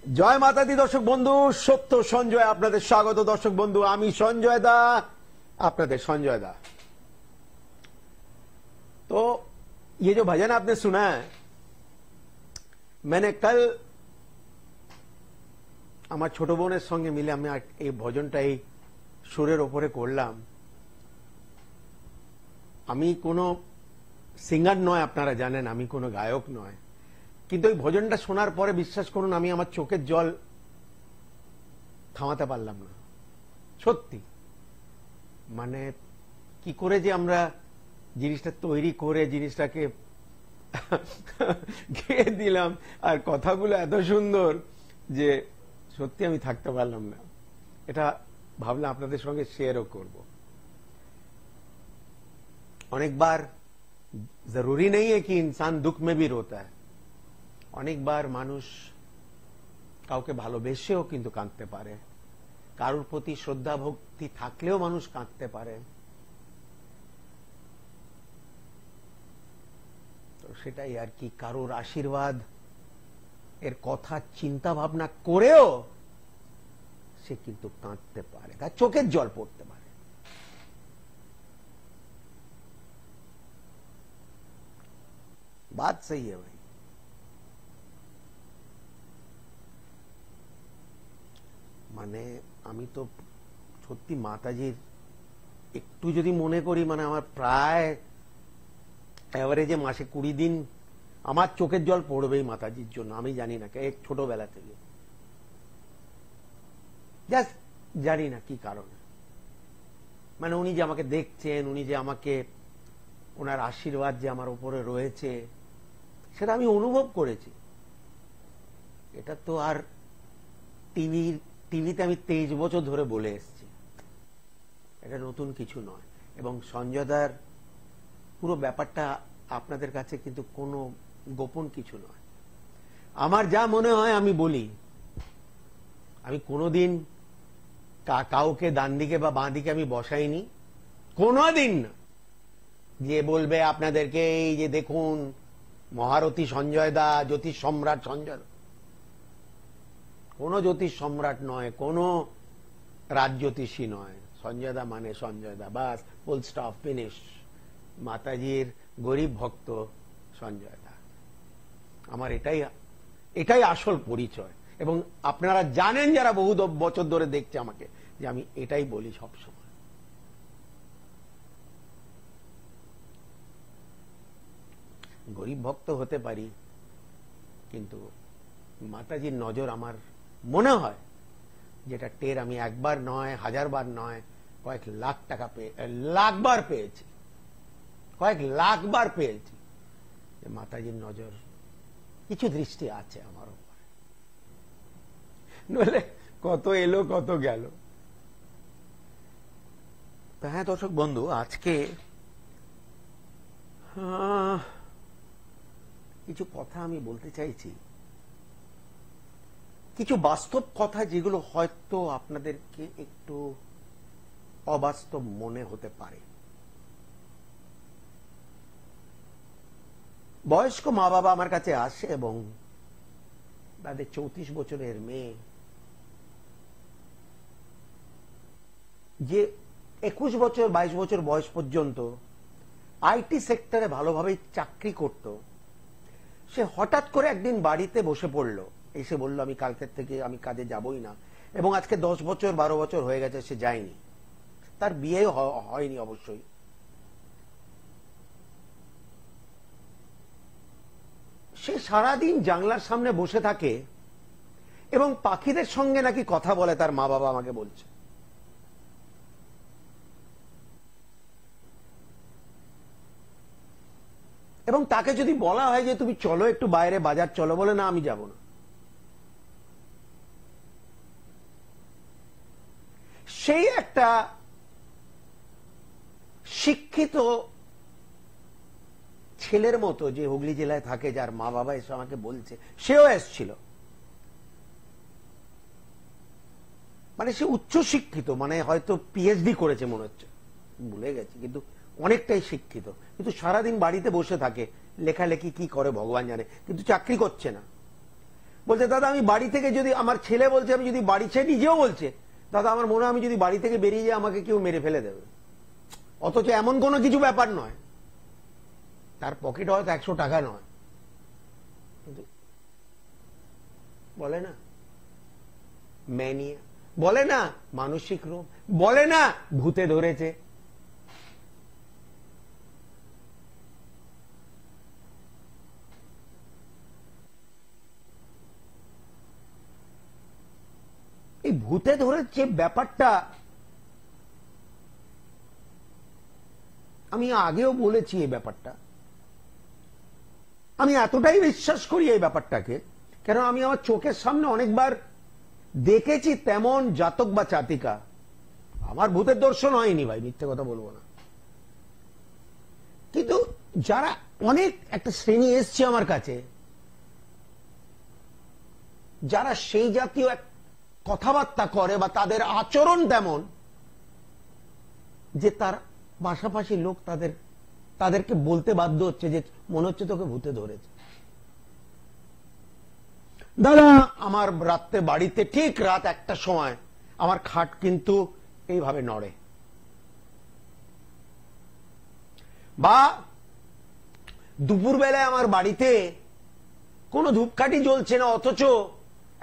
জয় মাতা দি দর্শক বন্ধু, সত্য সঞ্জয় আপনাদের স্বাগত। দর্শক বন্ধু, আমি সঞ্জয় দা, আপনাদের सञ्जय दा। तो ये जो भजन आपने सुना है, मैंने कल আমার ছোট বোনের সঙ্গে মিলে আমি এই ভজনটা এই সুরের উপরে করলাম। আমি কোনো সিঙ্গার নয়, আপনারা জানেন আমি কোনো গায়ক নয়, কিন্তু এই ভজনটা শোনার পরে বিশ্বাস করুন আমি আমার চোখের জল থামাতে পারলাম না। সত্যি মানে কি করে যে আমরা জিনিসটা তৈরি করে জিনিসটাকে গেয়ে দিলাম, আর কথাগুলো এত সুন্দর যে সত্যি আমি থাকতে পারলাম না। এটা ভাবলাম আপনাদের সঙ্গে শেয়ারও করব। অনেক বার जरूरी नहीं है कि इंसान दुख में भी रोता है। অনেক বার মানুষ কাউকে ভালোবেসেও কিন্তু কাঁদতে পারে, কারোর প্রতি শ্রদ্ধা ভক্তি থাকলেও মানুষ কাঁদতে পারে। তো সেটাই আর কি, কারোর আশীর্বাদ এর কথা চিন্তা ভাবনা করেও সে কিন্তু কাঁদতে পারে, তার চোখের জল পড়তে পারে। बात सही है भाई। মানে আমি তো সত্যি মাতাজির একটু যদি মনে করি, মানে আমার প্রায় এভারেজে মাসে 20 দিন আমার চোখের জল পড়বেই মাতাজির জন্য। আমি জানি না, এক ছোটবেলা থেকে জাস্ট জানি না কি কারণে, মানে উনি যে আমাকে দেখছেন, উনি যে আমাকে, ওনার আশীর্বাদ যে আমার উপরে রয়েছে সেটা আমি অনুভব করেছি। এটা তো আর টিভিতে আমি 23 বছর ধরে বলে এসেছি, এটা নতুন কিছু নয়। এবং সঞ্জয়দার পুরো ব্যাপারটা আপনাদের কাছে কিন্তু কোনো গোপন কিছু নয়। আমার যা মনে হয় আমি বলি। আমি কোনোদিন কাউকে ডান দিকে বা বাঁ দিকে আমি বসাইনি, কোনোদিন না। যে বলবে আপনাদেরকে এই যে দেখুন মহারথী সঞ্জয় দা, জ্যোতিষ সম্রাট সঞ্জয় দা, কোন জ্যোতিষ সম্রাট নয়, কোন রাজজ্যোতিষী নয়। সঞ্জয় দা মানে সঞ্জয় দা, বাস, ফুল স্টপ, ফিনিশ। মাতাজির গরিব ভক্ত সঞ্জয় দা, আমার এটাই আসল পরিচয়। এবং আপনারা জানেন যারা বহু বছর ধরে দেখছে আমাকে, যে আমি এটাই বলি সবসময়। গরিব ভক্ত হতে পারি, কিন্তু মাতাজির নজর আমার মনে হয় যেটা টের আমি একবার নয়, 1000 বার নয়, কয়েক লাখ টাকা লাখবার পেয়েছি, কয়েক লাখবার পেয়েছি যে মাতাজির নজর কিছু দৃষ্টি আছে আমার উপরে। নইলে কত এলো কত গেল। তো হ্যাঁ দর্শক বন্ধু, আজকে কিছু কথা আমি বলতে চাইছি, কিছু বাস্তব কথা যেগুলো হয়তো আপনাদেরকে একটু অবাস্তব মনে হতে পারে। বয়স্ক মা বাবা আমার কাছে আসে এবং তাদের 34 বছরের মেয়ে, যে 21 বছর 22 বছর বয়স পর্যন্ত আইটি সেক্টরে ভালোভাবে চাকরি করত, সে হঠাৎ করে একদিন বাড়িতে বসে পড়ল, এসে বলল আমি কালকের থেকে আমি কাজে যাবই না। এবং আজকে 10 বছর 12 বছর হয়ে গেছে সে যায়নি। তার বিয়ে হয়নি অবশ্যই। সে সারাদিন জানলার সামনে বসে থাকে এবং পাখিদের সঙ্গে নাকি কথা বলে, তার মা বাবা আমাকে বলছে। এবং তাকে যদি বলা হয় যে তুমি চলো একটু বাইরে বাজার চলো, বলে না আমি যাব না। সেই একটা শিক্ষিত ছেলের মতো যে হুগলি জেলায় থাকে, যার মা বাবা এসে আমাকে বলছে, সেও এসছিল। মানে সে উচ্চ শিক্ষিত, মানে হয়তো পিএইচডি করেছে মনে হচ্ছে, ভুলে গেছি, কিন্তু অনেকটাই শিক্ষিত। কিন্তু সারাদিন বাড়িতে বসে থাকে, লেখালেখি কি করে ভগবান জানে, কিন্তু চাকরি করছে না। বলছে দাদা আমি বাড়ি থেকে যদি, আমার ছেলে বলছে আমি যদি বাড়ি ছেড়ে, নিজেও বলছে দাদা আমার মনে হয় আমি যদি বাড়ি থেকে বেরিয়ে যাই আমাকে কেউ মেরে ফেলে দেবে। অথচ এমন কোনো কিছু ব্যাপার নয়, তার পকেটে হয়তো 100 টাকা নয়, কিন্তু বলে না ম্যানিয়া, বলে না মানসিক রোগ, বলে না ভূতে ধরেছে। এই ভূতে ধরেছে ব্যাপারটা আমি আগেও বলেছি। এই ব্যাপারটা আমি এতটাই বিশ্বাস করি এই ব্যাপারটাকে, কারণ আমি আমার চোখের সামনে অনেকবার দেখেছি তেমন জাতক বা জাতিকা। আমার ভূতের দর্শন হয়নি ভাই, মিথ্যে কথা বলবো না, কিন্তু যারা অনেক একটা শ্রেণী এসছে আমার কাছে, যারা সেই জাতীয় এক কথাবার্তা করে বা তাদের আচরণ তেমন যে তার পাশাপাশি লোক তাদেরকে বলতে বাধ্য হচ্ছে যে মনে হচ্ছে তোকে ভূতে ধরেছে। দাদা আমার রাত্রে বাড়িতে ঠিক রাত 1টার সময় আমার খাট কিন্তু এইভাবে নড়ে, বা দুপুর বেলায় আমার বাড়িতে কোনো ধূপকাঠি জ্বলছে না, অথচ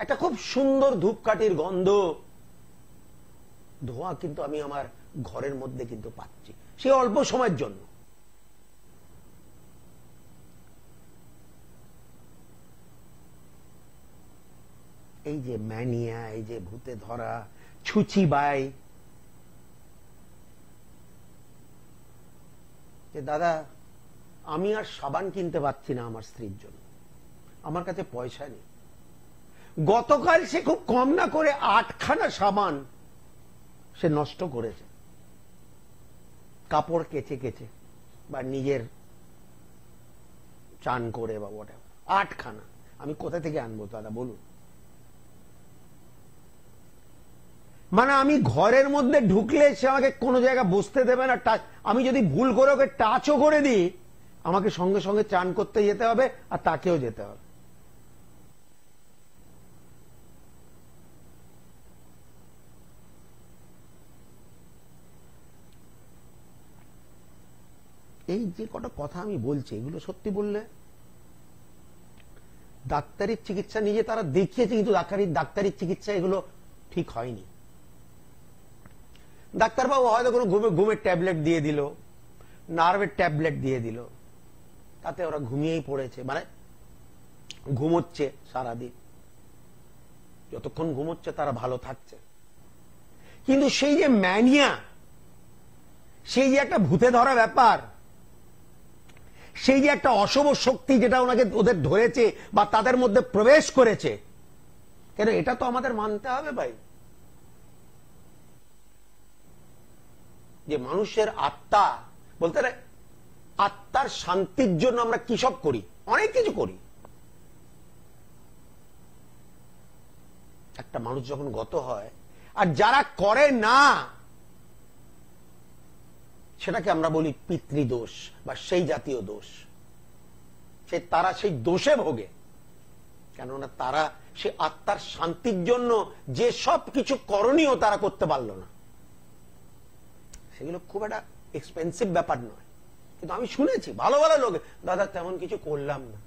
একটা খুব সুন্দর ধূপকাঠির গন্ধ, ধোঁয়া কিন্তু আমি আমার ঘরের মধ্যে কিন্তু পাচ্ছি, সে অল্প সময়ের জন্য। এই যে ম্যানিয়া, এই যে ভূতে ধরা, ছুচি বাই, যে দাদা আমি আর সাবান কিনতে পারছি না আমার স্ত্রীর জন্য, আমার কাছে পয়সা নেই। গতকাল সে খুব কম না করে 8খানা সাবান সে নষ্ট করেছে, কাপড় কেচে কেচে বা নিজের চান করে বা ওটা 8খানা। আমি কোথা থেকে আনবো দাদা বলুন? মানে আমি ঘরের মধ্যে ঢুকলে সে আমাকে কোনো জায়গায় বসতে দেবে না, টাচ, আমি যদি ভুল করে ওকে টাচও করে দিই আমাকে সঙ্গে সঙ্গে চান করতে যেতে হবে আর তাকেও যেতে হবে। এই যে কটা কথা আমি বলছি এগুলো সত্যি বললে ডাক্তারির চিকিৎসা নিজে তারা দেখিয়েছে, কিন্তু ডাক্তারির চিকিৎসা এগুলো ঠিক হয়নি। ডাক্তারবাবু হয়তো কোনো ঘুমের ট্যাবলেট দিয়ে দিল, নার্ভের ট্যাবলেট দিয়ে দিল, তাতে ওরা ঘুমিয়েই পড়েছে, মানে ঘুমোচ্ছে সারাদিন, যতক্ষণ ঘুমোচ্ছে তারা ভালো থাকছে। কিন্তু সেই যে ম্যানিয়া, সেই যে একটা ভূতে ধরা ব্যাপার, সেই যে একটা অশুভ শক্তি যেটা ওদের ধরেছে বা তাদের মধ্যে প্রবেশ করেছে, কেন এটা তো আমাদের মানতে হবে ভাই, যে মানুষের আত্মা বলতে আত্মার শান্তির জন্য আমরা কি সব করি, অনেক কিছু করি। একটা মানুষ যখন গত হয়, আর যারা করে না সেটাকে আমরা বলি পিতৃদোষ বা সেই জাতীয় দোষ, তারা সেই দোষে ভোগে, কেননা তারা সে আত্মার শান্তির জন্য যে সব কিছু করণীয় তারা করতে পারলো না। সেগুলো খুব একটা এক্সপেন্সিভ ব্যাপার নয়, কিন্তু আমি শুনেছি ভালো ভালো লোক, দাদা তেমন কিছু করলাম না।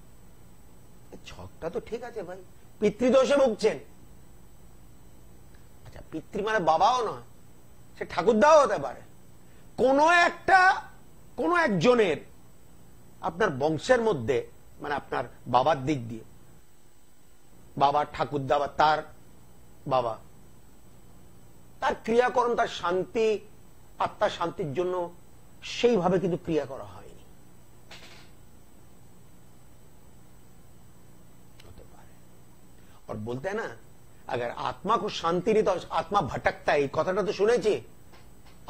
ছকটা তো ঠিক আছে ভাই, পিতৃদোষে ভুগছেন। আচ্ছা পিতৃ মানে বাবাও নয়, সে ঠাকুরদাও হতে পারে, কোন একজনের আপনার বংশের মধ্যে, মানে আপনার বাবার দিক দিয়ে, বাবা ঠাকুরদা বা তার বাবা, তার ক্রিয়াকরণ, তার শান্তি, আত্মার শান্তির জন্য সেইভাবে কিন্তু ক্রিয়া করা হয়নি, হতে পারে। और बोलते हैं ना अगर आत्मा को शांति नहीं तो आत्मा भटकता है, এই কথাটা তো শুনেছি,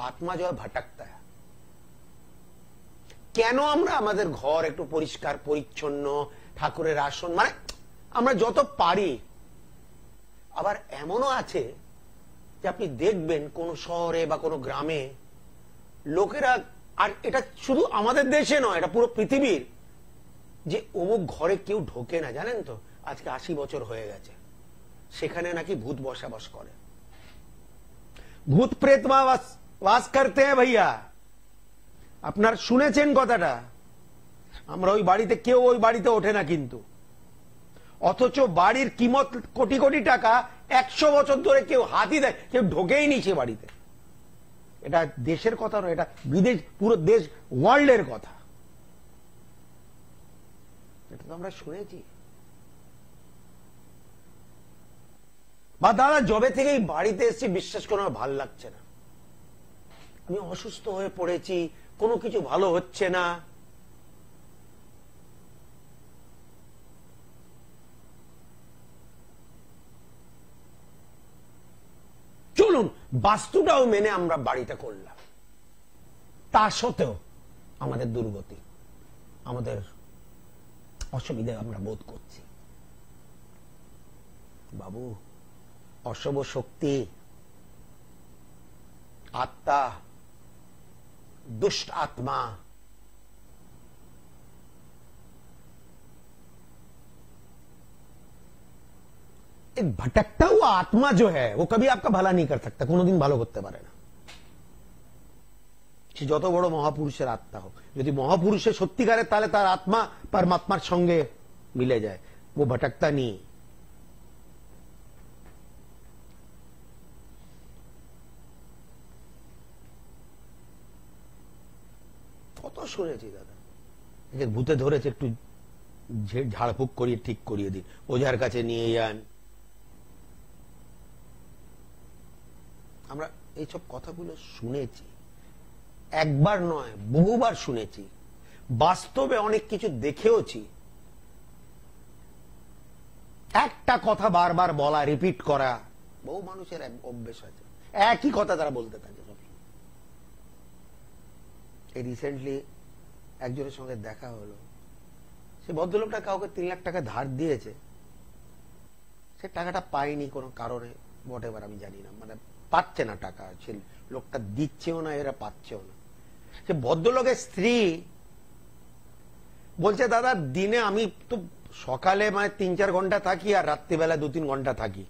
আত্মা जो है भटकता है। কেন আমরা আমাদের ঘর একটু পরিষ্কার পরিচ্ছন্ন, ঠাকুরের আসন, মানে আমরা যত পারি, আবার এমনও আছে যে আপনি দেখবেন কোন শহরে বা কোন গ্রামে লোকেরা, আর এটা শুধু আমাদের দেশে নয়, এটা পুরো পৃথিবীর, যে অমুক ঘরে কেউ ঢোকে না, জানেন তো, আজকে 80 বছর হয়ে গেছে, সেখানে নাকি ভূত বসবাস করে। ভূত প্রেতমা বাস করতে হ্যাঁ ভাইয়া, আপনার শুনেছেন কথাটা? আমরা ওই বাড়িতে, কেউ ওই বাড়িতে ওঠে না কিন্তু, অথচ বাড়ির কিমত কোটি কোটি টাকা, 100 বছর ধরে কেউ হাতই দেয়, কেউ ঢোকেই নি সে বাড়িতে। এটা দেশের কথা নয়, এটা বিদেশ, পুরো দেশ, ওয়ার্ল্ডের কথা। এটা তো আমরা শুনেছি। বা দাদা, জবে থেকেই বাড়িতে এসেছি, বিশ্বাস করে আমার ভাল লাগছে না, আমি অসুস্থ হয়ে পড়েছি, কোনো কিছু ভালো হচ্ছে না। চলুন বাস্তুটাও মেনে আমরা বাড়িটা করলাম, তা সত্ত্বেও আমাদের দুর্গতি, আমাদের অসুবিধা আমরা বোধ করছি। বাবু, অশুভ শক্তি, আত্মা, दुष्ट आत्मा, एक भटकता हुआ आत्मा जो है वो कभी आपका भला नहीं कर सकता, কোনোদিন ভালো করতে পারে না। সে যত বড় মহাপুরুষের আত্মা হোক, যদি মহাপুরুষের সত্যিকারের, তাহলে তার আত্মা পরমাত্মার সঙ্গে মিলে যায়, ও ভটকতা নেই। কত শুনেছি দাদা, একে ভূতে ধরেছে, একটু ঝাড়ফুঁক করিয়ে ঠিক করিয়ে দিন, ওঝার কাছে নিয়ে যান। আমরা এইসব কথাগুলো শুনেছি, একবার নয় বহুবার শুনেছি, বাস্তবে অনেক কিছু দেখেওছি। একটা কথা বারবার বলা, রিপিট করা, বহু মানুষের অভ্যেস আছে, একই কথা তারা বলতে থাকে। এই রিসেন্টলি একজনের সঙ্গে দেখা হলো, সে ভদ্রলোকটা কাউকে 3 লাখ টাকা ধার দিয়েছে, সে টাকাটা পায়নি কোনো কারণে, হোয়াটএভার, আমি জানি না, মানে পাচ্ছে না টাকা, সে লোকটা দিচ্ছেও না, এরা পাচ্ছেও না। সে ভদ্রলোকের স্ত্রী বলছে, দাদা দিনে আমি তো সকালে মানে 3-4 ঘন্টা থাকি, আর রাত্রিবেলা 2-3 ঘন্টা থাকি,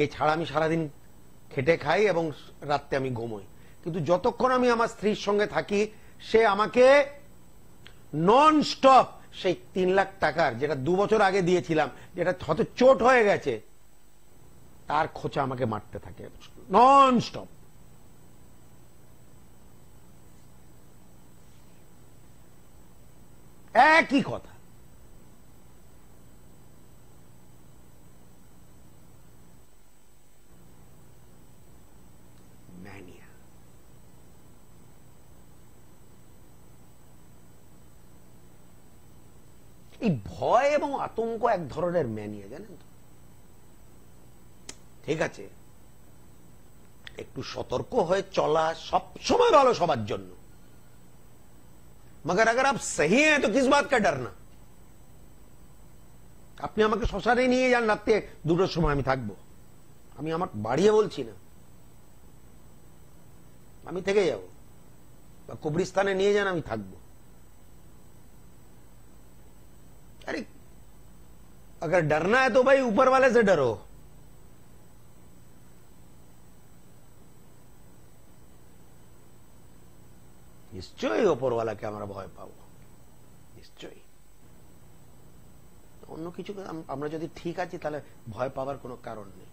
এছাড়া আমি সারাদিন খেটে খাই এবং রাত্রে আমি ঘুমোই, কিন্তু যতক্ষণ আমি আমার স্ত্রীর সঙ্গে থাকি, সে আমাকে নন স্টপ সেই 3 লাখ টাকার, যেটা 2 বছর আগে দিয়েছিলাম, যেটা হয়তো চোট হয়ে গেছে, তার খোঁচা আমাকে মারতে থাকে নন স্টপ। একই কথা। ম্যানিয়া। এই ভয় এবং আতঙ্ক এক ধরনের ম্যানিয়া, জানেন তো? ঠিক আছে, একটু সতর্ক হয়ে চলা সব সময় ভালো সবার জন্য, मगर अगर आप सही हैं तो किस बात का डरना। আপনি আমাকে শ্মশানে নিয়ে যান রাতে 2টোর সময়, আমি থাকবো, আমি আমার বাড়িয়ে বলছি না, আমি থেকে যাব, বা কবরস্থানে নিয়ে যান, আমি থাকবো। अरे अगर डरना है तो भाई ऊपर वाले से डरो। নিশ্চয়ই ওপরওয়ালাকে আমরা ভয় পাবো, নিশ্চয়ই। অন্য কিছু আমরা যদি ঠিক আছি, তাহলে ভয় পাওয়ার কোনো কারণ নেই।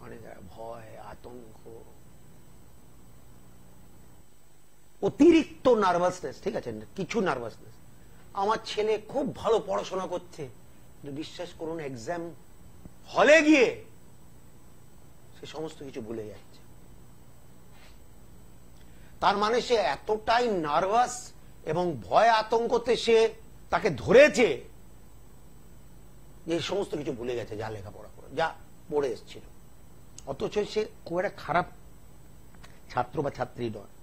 অনেক ভয়, আতঙ্ক, অতিরিক্ত নার্ভাসনেস, ঠিক আছে, কিছু নার্ভাসনেস। আমার ছেলে খুব ভালো পড়াশোনা করছে, বিশ্বাস করুন এক্সাম হলে গিয়ে সে সমস্ত কিছু ভুলে যাচ্ছে। তার মানে সে এতটাই নার্ভাস এবং ভয় আতঙ্কতে সে তাকে ধরেছে যে সমস্ত কিছু ভুলে গেছে, যা লেখাপড়া করে, যা পড়ে এসেছিল। অথচ সে খুব একটা খারাপ ছাত্র বা ছাত্রী নয়।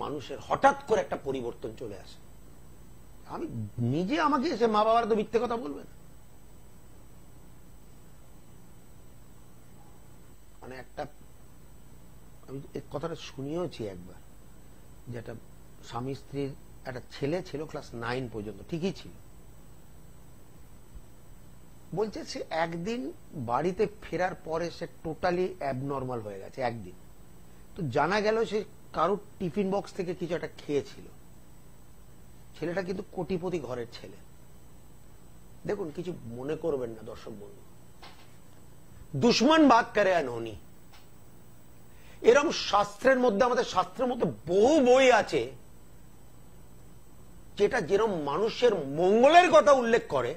মানুষ মানুষের হঠাৎ করে একটা পরিবর্তন চলে আসে। আমি নিজে আমাকে এসে মা বাবার তো মিথ্যে কথা বলবে না। মানে একটা আমি এই কথাটা শুনিয়েছি একবার, যেটা স্বামী স্ত্রীর একটা ছেলে ছিল ক্লাস 9 পর্যন্ত, ঠিকই ছিল, বলছে সে একদিন বাড়িতে ফেরার পরে সে টোটালি অ্যাবনর্মাল হয়ে গেছে একদিন। তো জানা গেল সে কারোর টিফিন বক্স থেকে কিছু একটা খেয়েছিল। ছেলেটা কিন্তু কোটিপতি ঘরের ছেলে। দেখুন, কিছু মনে করবেন না দর্শক বন্ধু, দুশ্মন বাত করে আনহনি, এরকম শাস্ত্রের মধ্যে, আমাদের শাস্ত্রের মধ্যে বহু বই আছে যেটা যেরকম মানুষের মঙ্গলের কথা উল্লেখ করে,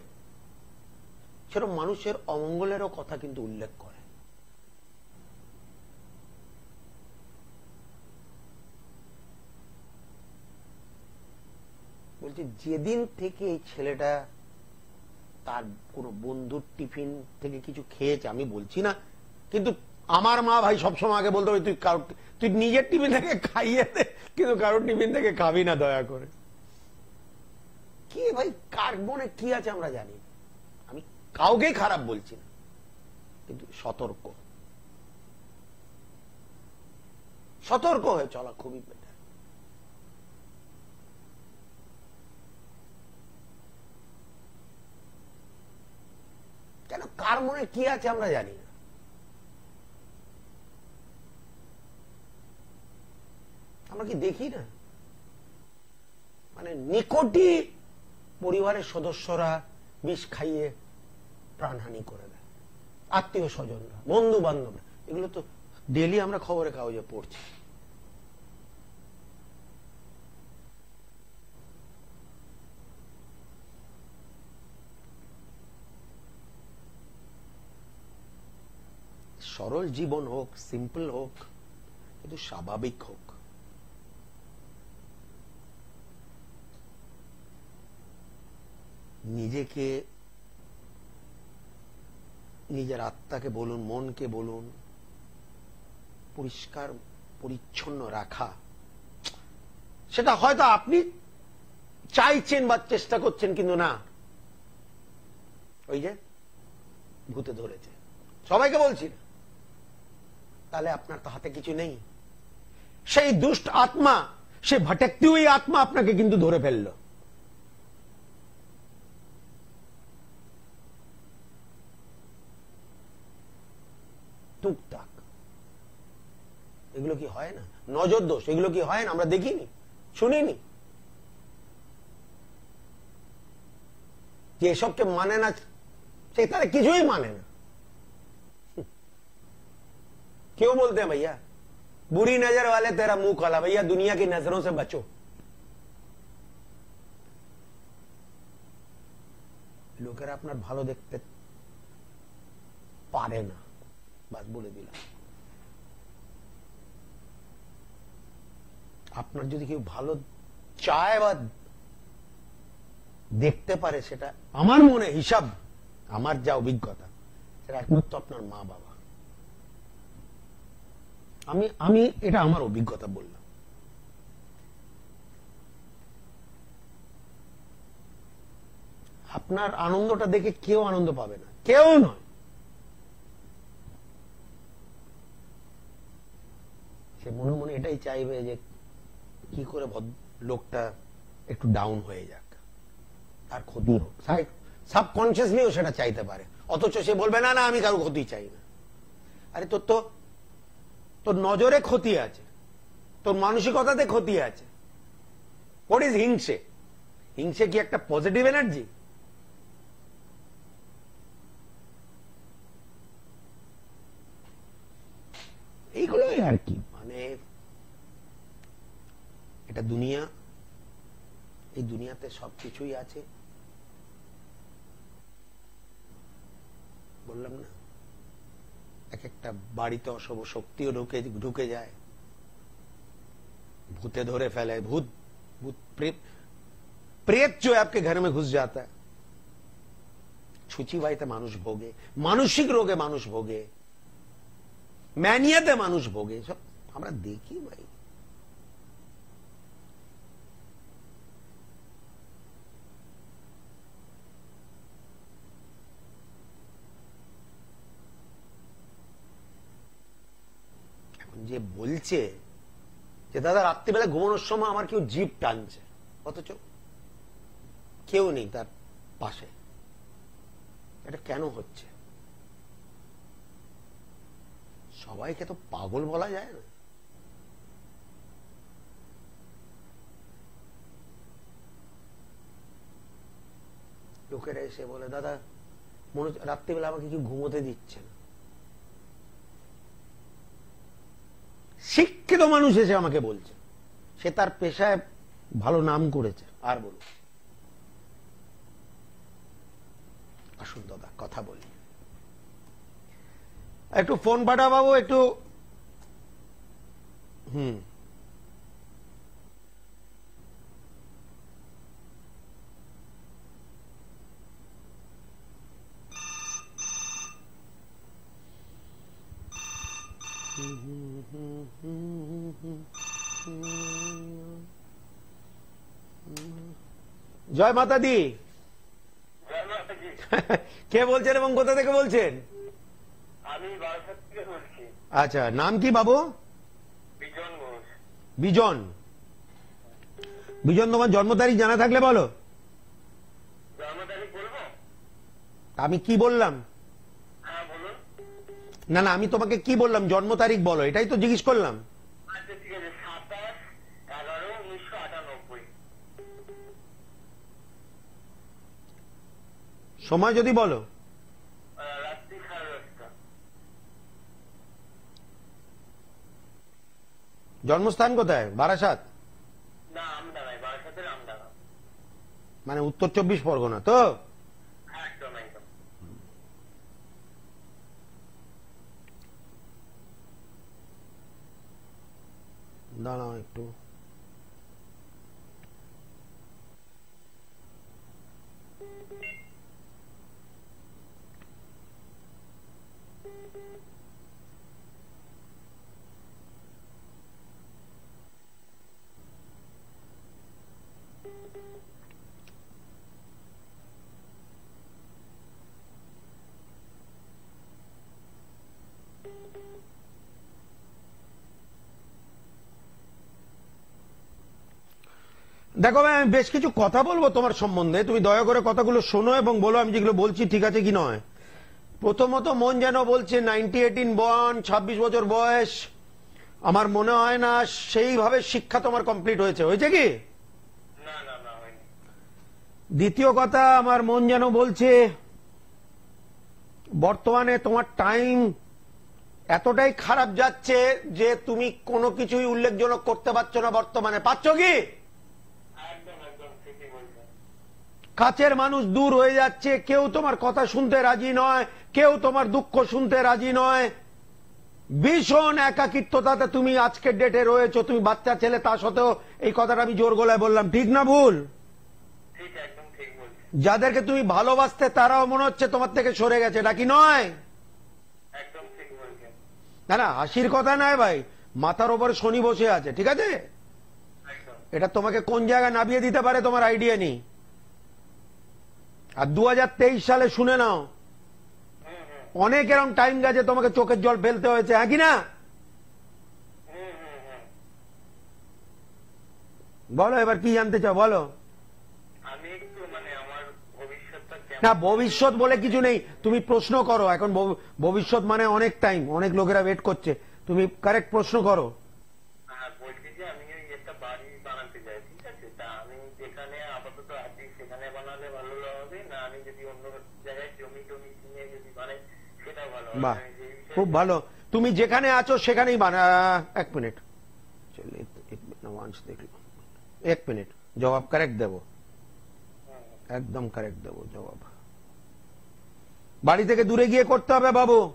সেরকম মানুষের অমঙ্গলেরও কথা কিন্তু উল্লেখ করে। বলছে যেদিন থেকে এই ছেলেটা তার কোন বন্ধুর টিফিন থেকে কিছু খেয়েছে, আমি বলছি না, কিন্তু আমার মা ভাই সবসময় আগে বলতে হবে তুই নিজের টিফিন থেকে খাইয়ে দে, কিন্তু কারোর টিফিন থেকে খাবি না দয়া করে। কি ভাই, কার মনে কি আছে আমরা জানি। আমি কাউকে খারাপ বলছি না, কিন্তু সতর্ক সতর্ক হয়ে চলা খুবই বেটার। কেন, কার মনে কি আছে আমরা জানি না। আমরা কি দেখি না, মানে নিকটই পরিবারের সদস্যরা বিষ খাইয়ে প্রাণহানি করে দেয়, আত্মীয় স্বজনরা, বন্ধু বান্ধবরা, এগুলো তো ডেলি আমরা খবরে কাগজে পড়ছি। সরল জীবন হোক, সিম্পল হোক, কিন্তু স্বাভাবিক হোক। নিজেকে, নিজের আত্মাকে বলুন, মনকে বলুন, পরিষ্কার পরিচ্ছন্ন রাখা, সেটা হয়তো আপনি চাইছেন বা চেষ্টা করছেন, কিন্তু না, ওই যে ভূতে ধরেছে, সবাইকে বলছি না, তাহলে আপনার তো হাতে কিছু নেই। সেই দুষ্ট আত্মা, সে ভটকতি হুই আত্মা আপনাকে কিন্তু ধরে ফেললো। টুকটাক এগুলো কি হয় না? নজর দোষ এগুলো কি হয় না? আমরা দেখিনি, শুনিনি যে এসবকে মানে না, সে তারা কিছুই মানে না। क्यों बोलते हैं भैया, बुरी नजर वाले तेरा मुंह काला, भैया दुनिया की नजरों से बचो। লোকেরা আপনার ভালো দেখতে পারে না, বাস বলে দিলাম। আপনার যদি কেউ ভালো চায় বা দেখতে পারে, সেটা আমার মনে হিসাব, আমার যা অভিজ্ঞতা, সেটা একমাত্র আপনার মা বাবা। আমি এটা আমার অভিজ্ঞতা বললাম। আপনার আনন্দটা দেখে কেউ আনন্দ পাবে না, কেউ নয়। সে মনে মনে এটাই চাইবে যে কি করে লোকটা একটু ডাউন হয়ে যাক, তার ক্ষতি হোক, সাবকনসিয়াসলিও সেটা চাইতে পারে, অথচ সে বলবে না না আমি কারো ক্ষতি চাই না। আরে তোর নজরে ক্ষতি আছে, তোর মানসিকতাতে ক্ষতি আছে। হোয়াট ইজ হিংসে? হিংসে কি একটা পজিটিভ এনার্জি? এইগুলোই আর কি, মানে এটা দুনিয়া, এই দুনিয়াতে সবকিছুই আছে। বললাম না, এক একটা বাড়িতে অশুভ শক্তিও ঢুকে যায়, भूते धोरे फैले, भूत भूत प्रेत जो है आपके घर में घुस जाता है। ছুচিবাইতে মানুষ ভোগে, মানসিক রোগে মানুষ ভোগে, ম্যানিয়াতে মানুষ ভোগে, সব আমরা দেখি ভাই। যে বলছে যে দাদা রাত্রিবেলা ঘুমানোর সময় আমার কেউ জিভ টানছে, অথচ কেউ নেই তার পাশে। এটা কেন হচ্ছে? সবাইকে তো পাগল বলা যায় না। লোকেরা এসে বলে দাদা মনে হচ্ছে রাত্রিবেলা আমাকে কি ঘুমোতে দিচ্ছে না। শিক্ষিত মানুষ এসে আমাকে বলছে, সে তার পেশায় ভালো নাম করেছে। আর বলুন, আসুন দাদা কথা বলি। একটু ফোন পাঠা বাবু, একটু। জয় মাতা দি। কে বলছেন এবং কোথা থেকে বলছেন? আমি বারাসাত থেকে বলছি। আচ্ছা, নাম কি বাবু? বিজন ঘোষ। বিজন, বিজন তোমার জন্ম তারিখ জানা থাকলে বলো। জন্ম তারিখ বলবো? আমি কি বললাম? হ্যাঁ বলুন। না না, আমি তোমাকে কি বললাম জন্ম তারিখ বলো, এটাই তো জিজ্ঞেস করলাম। আচ্ছা ঠিক আছে, 27/11/1998। সময় যদি বলো। রাত্রি 10:30। জন্মস্থান কোথায়? বারাসাত? না, আমডাঙ্গায়, বারাসাতের আমডাঙ্গা। মানে উত্তর 24 পরগনা তো? একদম একদম। দাঁড়াও একটু। দেখো ভাই, আমি বেশ কিছু কথা বলবো তোমার সম্বন্ধে, তুমি দয়া করে কথাগুলো শোনো এবং বলো আমি যেগুলো বলছি ঠিক আছে কি নয়। প্রথমত মন যেন বলছে 1918 বর্ন, 26 বছর বয়স। আমার মনে হয় না সেইভাবে শিক্ষা তোমার কমপ্লিট হয়েছে। হয়েছে কি? না না না, হয়নি। দ্বিতীয় কথা, আমার মন যেন বলছে বর্তমানে তোমার টাইম এতটাই খারাপ যাচ্ছে যে তুমি কোনো কিছুই উল্লেখজনক করতে পারছো না বর্তমানে। পাচ্ছ কি? একদম একদম ঠিকই বলছেন। কাছের মানুষ দূর হয়ে যাচ্ছে, কেউ তোমার কথা শুনতে রাজি নয়, কেউ তোমার দুঃখ শুনতে রাজি নয়। ভীষণ একাকিত্বতাতে তুমি আজকের ডেটে রয়েছো। তুমি বাচ্চা ছেলে, তা সত্ত্বেও এই কথাটা আমি জোর গলায় বললাম, ঠিক না ভুল? ঠিক, একদম ঠিক বলছেন। যাদেরকে তুমি ভালোবাসতে তারাও মনে হচ্ছে তোমার থেকে সরে গেছে, নাকি নয়? একদম ঠিক বলছেন। না না, হাসির কথা নয় ভাই, মাথার ওপরে শনি বসে আছে, ঠিক আছে? একদম। এটা তোমাকে কোন জায়গায় নামিয়ে দিতে পারে তোমার আইডিয়া নেই। আর 2023 সালে শুনে নাও, অনেক এরকম টাইম গেছে তোমাকে চোখের জল ফেলতে হয়েছে, হ্যাঁ কি না? বলো এবার কি জানতে চাও, বলো। আমি একটু মানে আমার ভবিষ্যৎটা না, কেমন? ভবিষ্যৎ বলে কিছু নেই, তুমি প্রশ্ন করো। এখন ভবিষ্যৎ মানে অনেক টাইম, অনেক লোকেরা ওয়েট করছে, তুমি কারেক্ট প্রশ্ন করো। হ্যাঁ, বলছি যে আমি ওই একটা বাড়ি বানাতে চাই, ঠিক আছে? তা আমি যেখানে আপাতত আছি সেখানে বানালে ভালো হবে, না আমি যদি অন্য জায়গায় জমি টমি কিনে যদি বানাই সেটা ভালো হবে? বাহ, আমি যে বিষয়ে- খুব ভালো। তুমি যেখানে আছো সেখানেই এক মিনিট, এক মিনিট, জবাব কারেক্ট দেবো, একদম কারেক্ট দেবো জবাব। বাড়ি থেকে দূরে গিয়ে করতে হবে বাবু,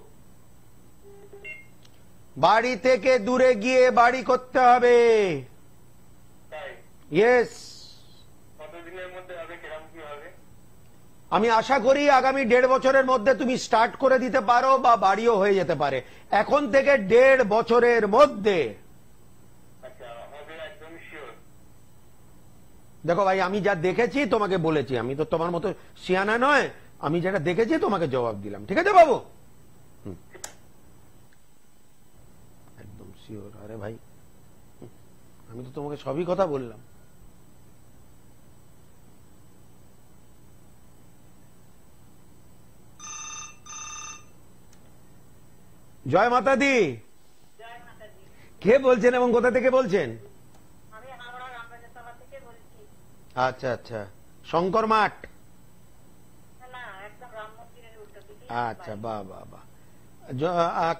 বাড়ি থেকে দূরে গিয়ে বাড়ি করতে হবে। তাই ইয়েস, কতদিনের মধ্যে হবে, কিরম কি হবে? আমি আশা করি আগামী 1.5 বছরের মধ্যে তুমি স্টার্ট করে দিতে পারো, বা বাড়িও হয়ে যেতে পারে। এখন থেকে 1.5 বছরের মধ্যে। আচ্ছা, হবে একদম শিওর? দেখো ভাই, আমি যা দেখেছি তোমাকে বলেছি, আমি তো তোমার মতো সিয়ানা নয়, আমি যেটা দেখেছি তোমাকে জবাব দিলাম, ঠিক আছে বাবু? একদম শিওর। আরে ভাই, আমি তো তোমাকে সবই কথা বললাম। জয় মাতা দি। কে বলছেন এবং কোথা থেকে বলছেন? আচ্ছা আচ্ছা, শঙ্কর মাঠ। আচ্ছা, বাহ বাহ বাহ।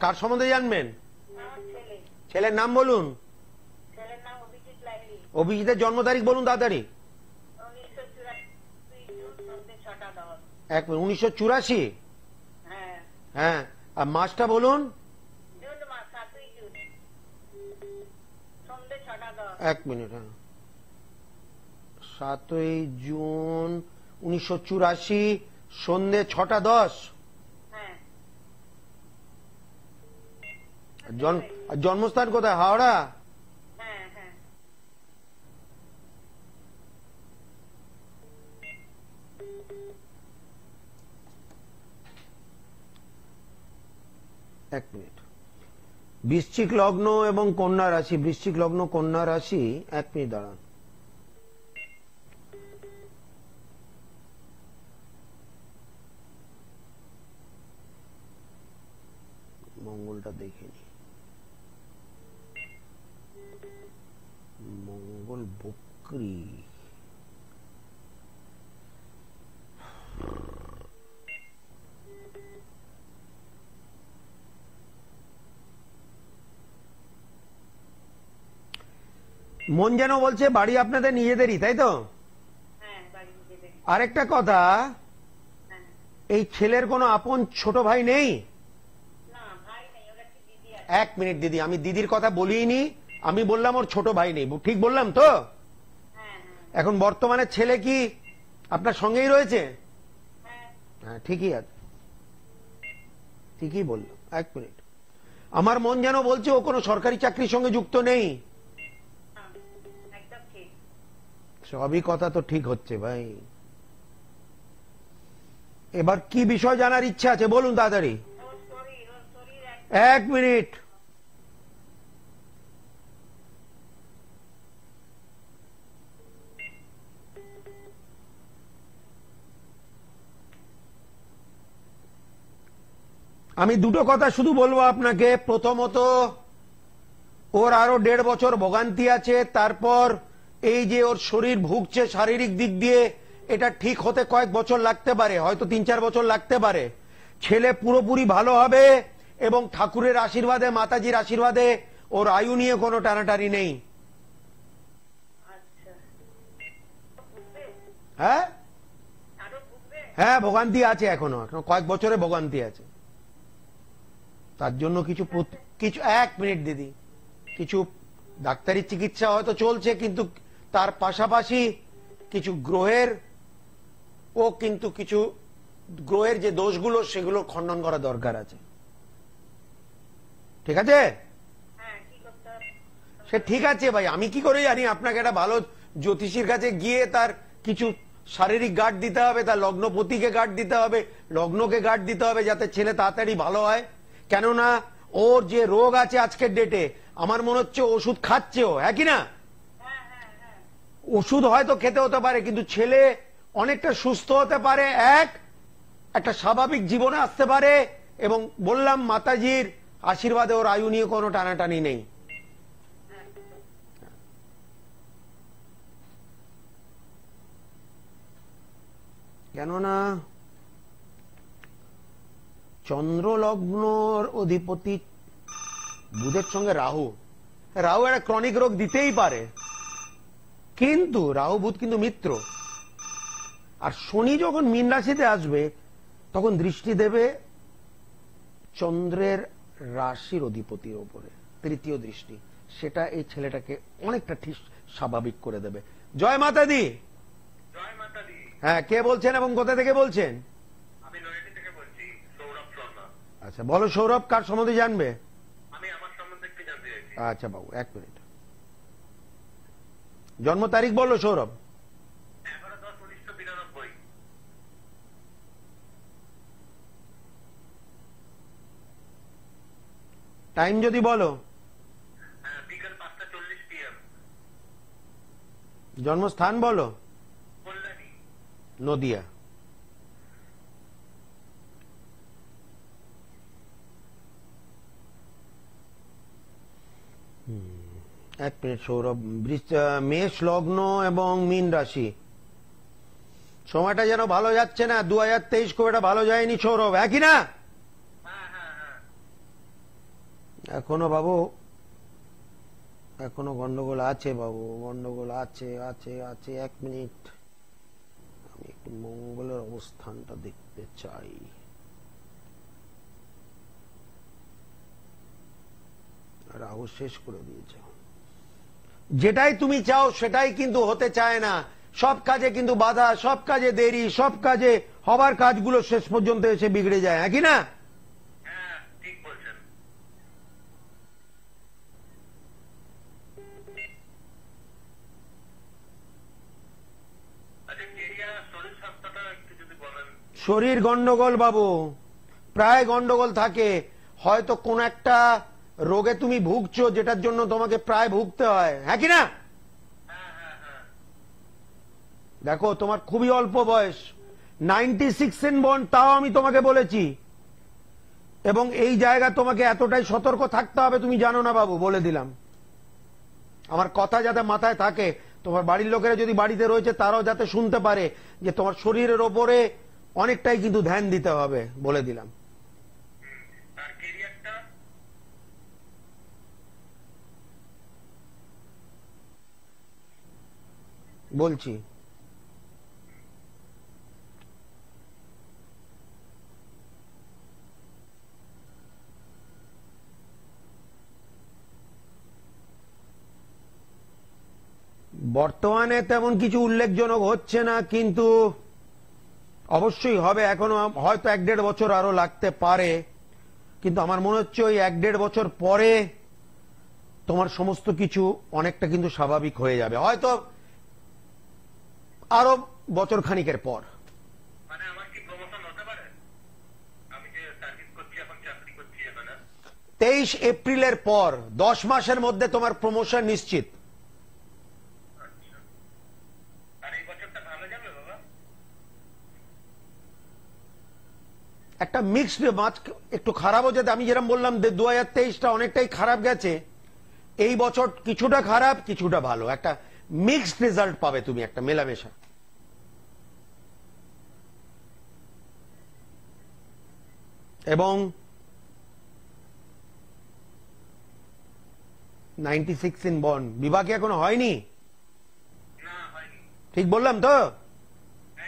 কার সম্বন্ধে জানবেন? ছেলের নাম বলুন। অভিজিতের জন্ম তারিখ বলুন তাড়াতাড়ি। 1984। হ্যাঁ, আর মাসটা বলুন। 1 মিনিট। হ্যাঁ, 7ই জুন 1984, সন্ধ্যে 6:10। জন্মস্থান কোথায়? হাওড়া। এক মিনিট। বৃশ্চিক লগ্ন এবং কন্যা রাশি। বৃশ্চিক লগ্ন, কন্যা রাশি। 1 মিনিট দাঁড়ান। মঙ্গলটা দেখে নি। মঙ্গল বক্রী। মন যেন বলছে বাড়ি আপনাদের নিজেদেরই, তাই তো? আরেকটা কথা, এই ছেলের কোনো আপন ছোট ভাই নেই? 1 মিনিট দিদি, আমি দিদির কথা বলিনি, আমি বললাম ওর ছোট ভাই নেই। ঠিক বললাম তো? এখন বর্তমানে ছেলে কি আপনার সঙ্গেই রয়েছে? হ্যাঁ, ঠিকই আছে, ঠিকই বললাম। 1 মিনিট। আমার মন যেন বলছে ও কোনো সরকারি চাকরির সঙ্গে যুক্ত নেই। সবই কথা তো ঠিক হচ্ছে ভাই। এবার কি বিষয় জানার ইচ্ছা আছে বলুন তাড়াতাড়ি। 1 মিনিট। আমি দুটো কথা শুধু বলবো আপনাকে। প্রথমত, ওর আরো 1.5 বছর ভোগান্তি আছে। তারপর এই যে ওর শরীর ভুগছে শারীরিক দিক দিয়ে, এটা ঠিক হতে কয়েক বছর লাগতে পারে, হয়তো 3-4 বছর লাগতে পারে। ছেলে পুরোপুরি ভালো হবে এবং ঠাকুরের আশীর্বাদে, মাতাজির আশীর্বাদে ওর আয়ু নিয়ে কোনো টানাটানি নেই। হ্যাঁ হ্যাঁ, ভোগান্তি আছে, এখনো কয়েক বছরে ভোগান্তি আছে। তার জন্য কিছু 1 মিনিট দিদি, কিছু ডাক্তারি চিকিৎসা হয়তো চলছে, কিন্তু তার পাশাপাশি কিছু গ্রহের কিছু গ্রহের যে দোষগুলো সেগুলো খণ্ডন করা দরকার আছে। ঠিক আছে? সে ঠিক আছে ভাই, আমি কি করে জানি? আপনাকে একটা ভালো জ্যোতিষীর কাছে গিয়ে তার কিছু শারীরিক গার্ড দিতে হবে, তার লগ্নপতিকে গার্ড দিতে হবে, লগ্নকে গার্ড দিতে হবে, যাতে ছেলে তাড়াতাড়ি ভালো হয়। কেননা ওর যে রোগ আছে আজকের ডেটে, আমার মনে হচ্ছে ওষুধ খাচ্ছেও, হ্যাঁ কি না? ওষুধ হয়তো খেতে হতে পারে, কিন্তু ছেলে অনেকটা সুস্থ হতে পারে, একটা স্বাভাবিক জীবনে আসতে পারে। এবং বললাম, মাতাজির আশীর্বাদে ওর আয়ু নিয়ে কোনো টানাটানি নেই। কেননা চন্দ্রলগ্নর অধিপতি বুধের সঙ্গে রাহু একটা ক্রনিক রোগ দিতেই পারে, কিন্তু রাহু বুধ কিন্তু মিত্র। আর শনি যখন মীন রাশিতে আসবে তখন দৃষ্টি দেবে চন্দ্রের রাশির অধিপতির ওপরে, 3য় দৃষ্টি। সেটা এই ছেলেটাকে অনেকটা ঠিক স্বাভাবিক করে দেবে। জয় মাতা দি। জয় মাতা দি। হ্যাঁ, কে বলছেন এবং কোথা থেকে বলছেন? আমি নয়াটি থেকে বলছি, সৌরভ শর্মা। আচ্ছা, বলো সৌরভ, কার সম্বন্ধে জানবে? আমি আমার সম্বন্ধে একটু জানতে চাইছি। আচ্ছা বাবু, 1 মিনিট। জন্ম তারিখ বলো সৌরভ। 11/10/1992। টাইম যদি বলো। জন্মস্থান বলো। কল্যাণী। নদিয়া। এক মিনিট সৌরভ, মেষ লগ্ন এবং মীন রাশি, সময়টা যেন ভালো যাচ্ছে না। 2023 খুব একটা ভালো যায়নি সৌরভ, একই না? হ্যাঁ হ্যাঁ হ্যাঁ। এখনো বাবু, এখনো গন্ডগোল আছে বাবু, গন্ডগোল আছে আছে আছে। এক মিনিট, আমি একটু মঙ্গলের অবস্থানটা দেখতে চাই। রাহু শেষ করে দিয়েছে। যেটাই তুমি চাও সেটাই কিন্তু হতে চায় না, সব কাজে কিন্তু বাধা, সব কাজে দেরি, সব কাজে হবার কাজগুলো শেষ পর্যন্ত এসে বিগড়ে যায়, একই না? হ্যাঁ ঠিক বলছেন। আচ্ছা কেরিয়ার শরীর স্বাস্থ্যটা একটু যদি বলেন। শরীর গন্ডগোল বাবু, প্রায় গন্ডগোল থাকে। হয়তো কোন একটা রোগে তুমি ভুগছো, যেটার জন্য তোমাকে প্রায় ভুগতে হয়, হ্যাঁ কি না? হ্যাঁ হ্যাঁ হ্যাঁ। দেখো তোমার খুবই অল্প বয়স, 96 এন বন্ড, তাও আমি তোমাকে বলেছি। এবং এই জায়গা তোমাকে এতটাই সতর্ক থাকতে হবে, তুমি জানো না বাবু, বলে দিলাম। আমার কথা যাতে মাথায় থাকে, তোমার বাড়ির লোকেরা যদি বাড়িতে রয়েছে তারাও যাতে শুনতে পারে যে তোমার শরীরের ওপরে অনেকটাই কিন্তু ধ্যান দিতে হবে, বলে দিলাম। আর কেরিয়ারটা বলছি। বর্তমানে তেমন কিছু উল্লেখজনক হচ্ছে না, কিন্তু অবশ্যই হবে। এখনো হয়তো 1-1.5 বছর আরো লাগতে পারে, কিন্তু আমার মনে হচ্ছে ওই 1-1.5 বছর পরে তোমার সমস্ত কিছু অনেকটা কিন্তু স্বাভাবিক হয়ে যাবে, হয়তো আরো বছর খানিকের পর। মানে আমার কি প্রমোশন হতে পারে? আমি যে সার্ভিস করছি এখন, চাকরি করছি এখানে। 23 এপ্রিলের পর 10 মাসের মধ্যে তোমার প্রমোশন নিশ্চিত। আচ্ছা। আর এই বছরটা ভালো যাবে বাবা? একটা মিক্সড মাছ, একটু খারাপও যেতে, আমি যেরকম বললাম 2023টা অনেকটাই খারাপ গেছে, এই বছর কিছুটা খারাপ কিছুটা ভালো, একটা মিক্সড রেজাল্ট পাবে তুমি, একটা মেলামেশা। এবং 96 ইন বন্ড, বিবাহ কি এখনো হয়নি? না হয়নি। ঠিক বললাম তো?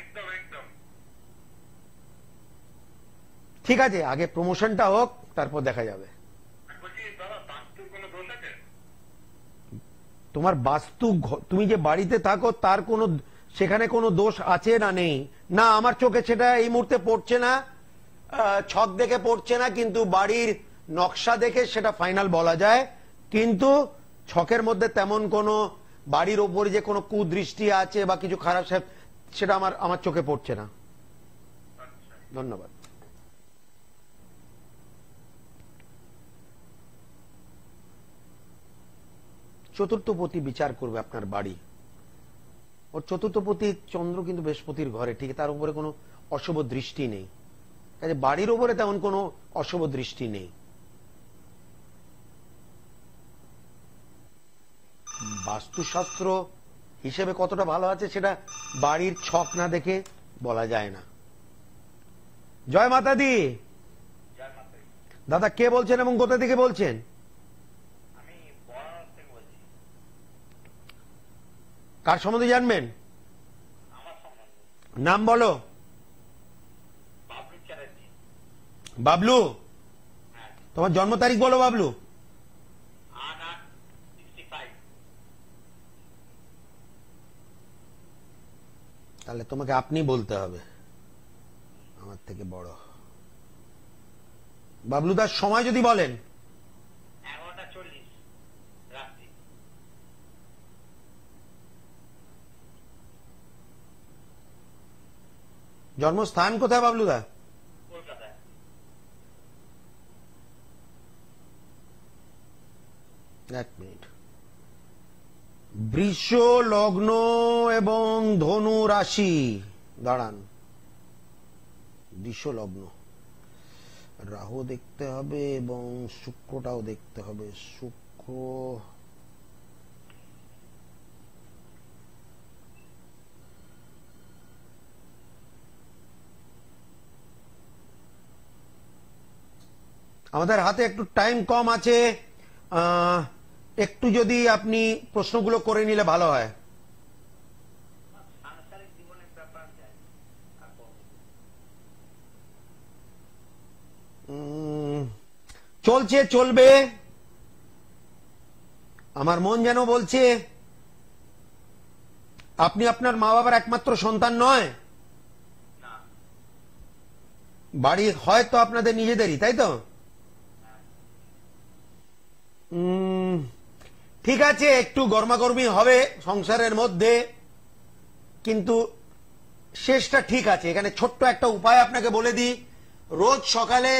একদম একদম। ঠিক আছে, আগে প্রমোশনটা হোক, তারপর দেখা যাবে। আর বলছি বাবা, বাস্তুর কোনো দোষ আছে? তোমার বাস্তু, তুমি যে বাড়িতে থাকো তার কোনো, সেখানে কোনো দোষ আছে না নেই না, আমার চোখে সেটা এই মুহূর্তে পড়ছে না, ছক দেখে পড়ছে না, কিন্তু বাড়ির নকশা দেখে সেটা ফাইনাল বলা যায়। কিন্তু ছকের মধ্যে তেমন কোনো বাড়ির ওপরে যে কোনো কুদৃষ্টি আছে বা কিছু খারাপ, সেটা আমার চোখে পড়ছে না। আচ্ছা। ধন্যবাদ। চতুর্থপতি বিচার করবে আপনার বাড়ি, ওর চতুর্থপতি চন্দ্র কিন্তু বৃহস্পতির ঘরে, ঠিক তার উপরে কোনো অশুভ দৃষ্টি নেই, কাজে বাড়ির উপরে তেমন কোনো অশুভ দৃষ্টি নেই। বাস্তুশাস্ত্র হিসেবে কতটা ভালো আছে সেটা বাড়ির ছক না দেখে বলা যায় না। জয় মাতা দি। জয় মাতাজি। দাদা কে বলছেন এবং কোথা থেকে বলছেন? আমি বড় থেকে বলছি। কার সম্বন্ধে জানবেন? আমার সম্বন্ধে। নাম বলো। বাবলু চ্যাটার্জি। বাবলু? হ্যাঁ। তোমার জন্ম তারিখ বলো বাবলু। 8/8/65। তাহলে তোমাকে আপনি বলতে হবে, আমার থেকে বড়। বাবলুদার সময় যদি বলেন। 11:40 রাত্রি। জন্মস্থান কোথায় বাবলুদা? কলকাতায়। এক মিনিট। বৃষ লগ্ন এবং ধনু রাশি, দাঁড়ান, বৃষ লগ্ন, রাহু দেখতে হবে এবং শুক্রটাও দেখতে হবে। শুক্র আমাদের হাতে একটু টাইম কম আছে, একটু যদি আপনি প্রশ্নগুলো করে নিলে ভালো হয়। সাংসারিক জীবনের ব্যাপার যায় আর কম। চলছে, চলবে। আমার মন যেন বলছে আপনি আপনার মা বাবার একমাত্র সন্তান নয়, না, বাড়ি হয়তো আপনাদের নিজেদেরই, তাই তো? ঠিক আছে, একটু গরমাগরমি হবে সংসারের মধ্যে, কিন্তু শেষটা ঠিক আছে। এখানে ছোট্ট একটা উপায় আপনাকে বলে দিই, রোজ সকালে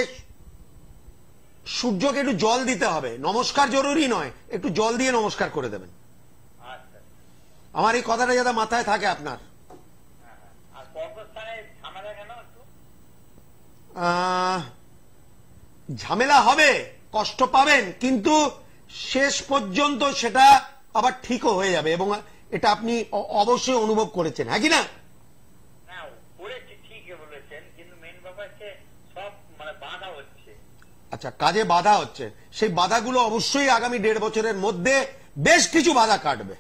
সূর্যকে একটু জল দিতে হবে। নমস্কার জরুরি নয়, একটু জল দিয়ে নমস্কার করে দেবেন। আচ্ছা, আমার এই কথাটা যাতে মাথায় থাকে আপনার। হ্যাঁ, আর কর্মস্থানে ঝামেলা কেন একটু? ঝামেলা হবে, কষ্ট পাবেন, কিন্তু শেষ পর্যন্ত সেটা আবার ঠিকও হয়ে যাবে, এবং এটা আপনি অবশ্যই অনুভব করেছেন, হ্যাঁ কি না? না, করেছি, ঠিকই বলেছেন, কিন্তু মেন ব্যাপার হচ্ছে সব মানে বাধা হচ্ছে। আচ্ছা, কাজে বাধা হচ্ছে, সেই বাধাগুলো অবশ্যই আগামী 1.5 বছরের মধ্যে বেশ কিছু বাধা কাটবে।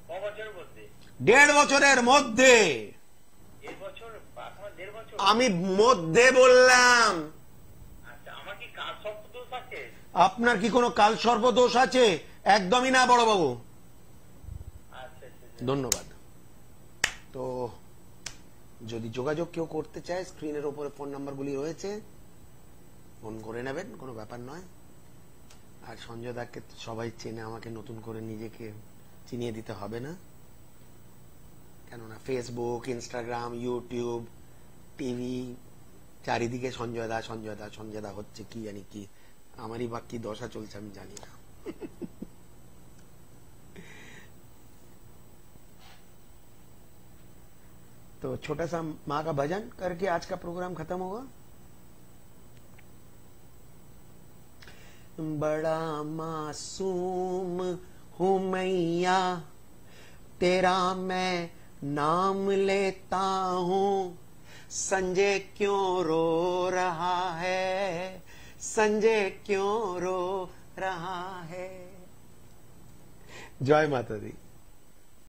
ক বছরের মধ্যে? 1.5 বছরের মধ্যে। 1.5 বছর? এখন 1.5 বছর? আমি মধ্যে বললাম। আচ্ছা, আমার কি কাজ সব দোষ আছে? আপনার কি কোনো কাল সর্বদোষ আছে? একদমই না বড়বাবু। আচ্ছা, ধন্যবাদ। তো যদি যোগাযোগ কেউ করতে চায়, স্ক্রিনের উপরে ফোন নাম্বারগুলি রয়েছে, ফোন করে নেবেন, কোনো ব্যাপার নয়। আর সঞ্জয় দাকে সবাই চেনে, আমাকে নতুন করে নিজেকে চিনিয়ে দিতে হবে না, কেননা ফেসবুক, ইনস্টাগ্রাম, ইউটিউব, টিভি, চারিদিকে সঞ্জয় দা সঞ্জয় দা সঞ্জয় দা হচ্ছে, কি জানি কি আমারই বা কি দশা চলছে আমি জানি না। तो छोटा सा माँ का भजन करके आज का प्रोग्राम खत्म होगा। बड़ा मासूम हूँ मैया, तेरा मैं नाम लेता हूँ, संजय क्यों रो रहा है, संजय क्यों रो रहा है। जय माता दी।